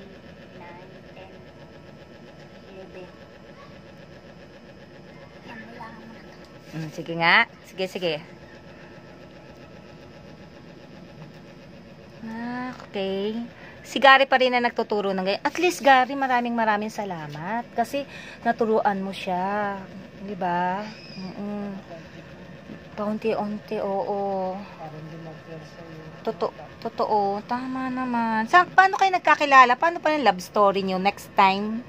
9, 10, 11. Yan, wala ka muna to. Sige nga. Sige, sige. Okay. Si Gary pa rin na nagtuturo ng ganyan. At least, Gary, maraming salamat. Kasi, naturuan mo siya. Di ba? Paunti-unti, oo. Parang di mag-versa yun. Totoo. Tama naman. Paano kayo nagkakilala? Paano pa yung love story nyo next time?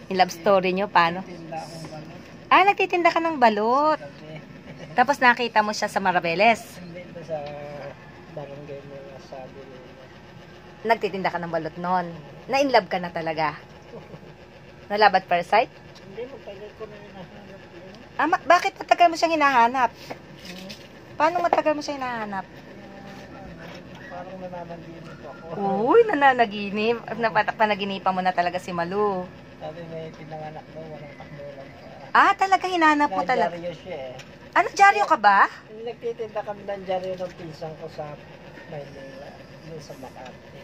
Yung love story nyo, paano? Tinda akong balot. Nagtitinda ka ng balot. Kasi, Tapos nakita mo siya sa Marabeles. hindi ba sa barangay mo nasabi nila. Nagtitinda ka ng balot noon. Na-inlove ka na talaga. Nalabat first sight? Hindi, matagal ko na hinahanap yun. Bakit matagal mo siyang hinahanap? Paano matagal mo siya hinahanap? Parang nananaginip ako. Uy, nananaginip. Panaginipan mo na talaga si Malu. Sabi may pinanganak daw, walang takbulan pa. Talaga hinahanap mo talaga. Nadyaryo siya eh. Ano, dyaryo ka ba? Nagtitinda kami ng dyaryo ng pinsan ko sa Maynila. Doon sa Makati.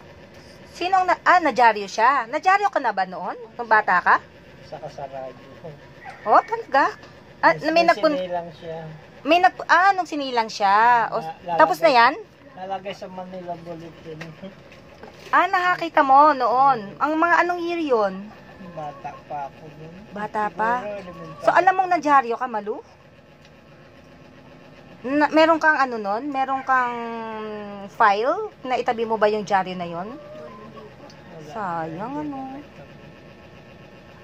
Sinong nadyaryo siya? Nadyaryo ka na ba noon? Nung bata ka? Sa Kasaradyo. Oh, talaga? Sinilang siya. Nung sinilang siya. Tapos na yan? Nalagay sa Manila Bulletin. Nakakita mo noon. Ang mga anong year yun? Bata pa ako dun. Bata pa? Siguro, elementary. So, alam mong nadyaryo ka, Malu? Meron kang ano nun? Meron kang file? Na itabi mo ba yung dyaryo na yon? Wala. Sayang, ano.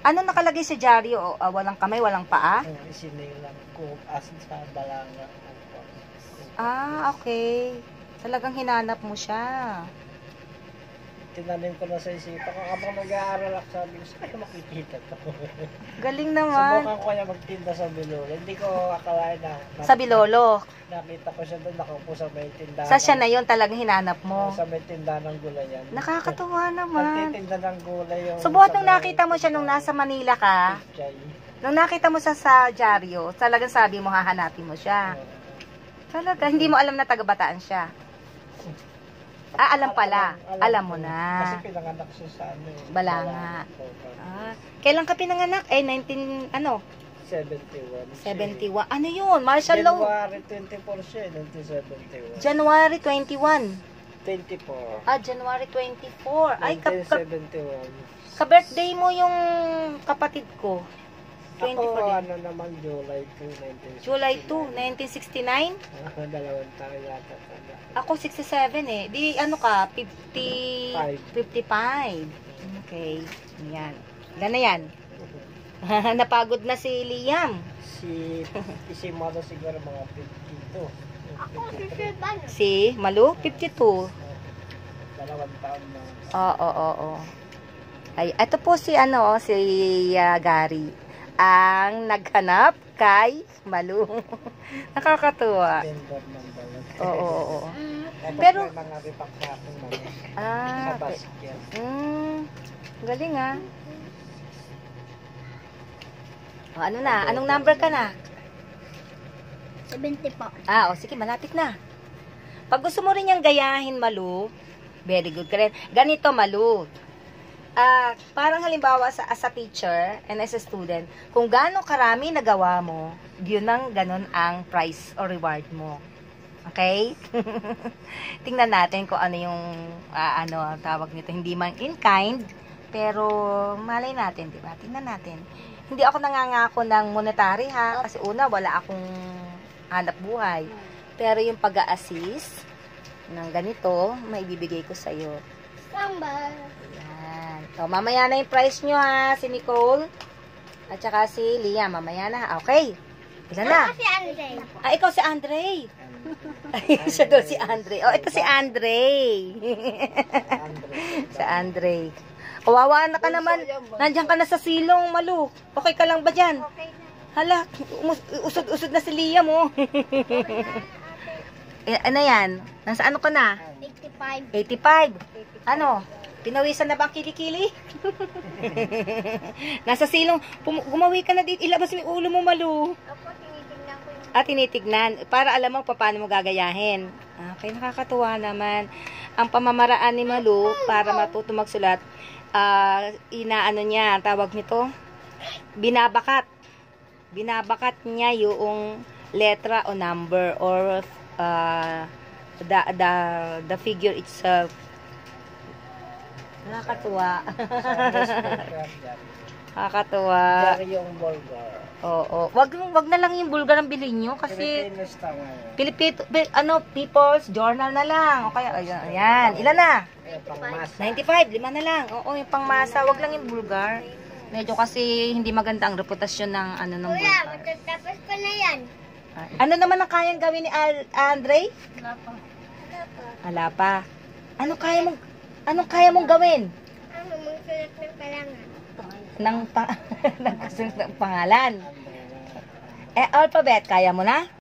Ano nakalagay sa dyaryo? Walang kamay, walang paa? Isinilang ko as sa Balanga. Okay. Talagang hinanap mo siya. Tinanim ko na sa isipan ko. Habang nag-aaral ako, sabi ko, saan makikita to? Galing naman. Subukan ko kaya magtinda sa Bilolo. Hindi ko akalain na. Sa Bilolo. Nakita ko siya doon, nakaupo sa may tindahan. Sa siya na yun talagang hinanap mo. Sa may tindahan ng gulayan. Nakakatuwa naman. Nagtitinda ng gulay yung... So, buhat nung nakita mo siya nung nasa Manila ka, Chay. nung nakita mo siya sa dyaryo, talagang sabi mo, hahanapin mo siya. Talaga, hindi mo alam na taga-Bataan siya. Alam pala. Alam mo na. Kasi pinanganak siya sa ano eh. Balanga. Kailan ka pinanganak? 71. 71. Ano yun? Martial law. January 24 siya, 1971. January 21. 24. January 24. Ay, 1971. ka-birthday mo yung kapatid ko. Ako, 24. ano naman, July 2, 1969. July 2, 1969? Dalawang taon yata pala. Ako 67 eh. Di ano ka? 55. Okay. Yan. Ilan na yan? Napagod na si Liam. Si Mado siguro mga 52. Ako, sisipan. Si Malu, 52. Dalawang taon na. Oo. Ay, ito po si Gary. Ang naghanap kay Malu. Nakakatuwa. Vendor ng balat. Oo. Tapos Pero- may mga ripak-rakong naman. Sa Okay. basket. Galing ah. O, ano na? Anong number ka na? 70 po. O sige, malapit na. Pag gusto mo rin yung gayahin, Malu, very good ka rin. Ganito, Malu. Parang halimbawa as a teacher and as a student, kung gaano karami nagawa mo, yun ang ganun ang prize or reward mo. Okay? Tingnan natin kung ano yung tawag nito. Hindi man in kind, pero malay natin, di ba? Tingnan natin. Hindi ako nangangako ng monetary ha, kasi una, wala akong hanap buhay. Pero yung pag-a-assist ng ganito, may bibigay ko sa'yo. Samba. Yan. So, mamaya na yung price nyo ha, si Nicole. At saka si Lia, mamaya na. Okay. Ilan na? Si Andre. Ikaw si Andre. Siya daw si Andre. Ito si Andre. Si Andre. Kawawa na ka naman. Nandiyan ka na sa silong, Malu. Okay ka lang ba dyan? Okay na. Hala, usod-usod na si Lia mo. Ano yan? Nasa ano ka na? 85. 85. Ano? Pinawisan na ba ang kilikili? Nasa silong. Gumawi ka na dito. Ilabas mo yung ulo mo, Malu. Opo, tinitingnan ko yung... Tinitignan. Para alam mo paano mo gagayahin. Okay, nakakatuwa naman. Ang pamamaraan ni Malu para matuto magsulat, inaano niya, tawag nito, binabakat niya yung letra o number or the figure itself. Nakakatuwa. Nakakatuwa. Diary yung Bulgar. Oo. Wag na lang yung Bulgar ang bilhin nyo kasi Pilipinas ta ngayon. People's Journal na lang. O kaya, ayan. Ilan na? Pangmasa. 95, 5 na lang. Oo, yung pangmasa, wag lang yung Bulgar. Medyo kasi hindi maganda ang reputasyon ng ng Kuya, Bulgar. matatapos ko na yan. Ano naman ang kayang gawin ni Andre? Wala pa. Wala pa. Anong kaya mong gawin? Ano, magsulat ng palangan. Ng pangalan. Alphabet, kaya mo na?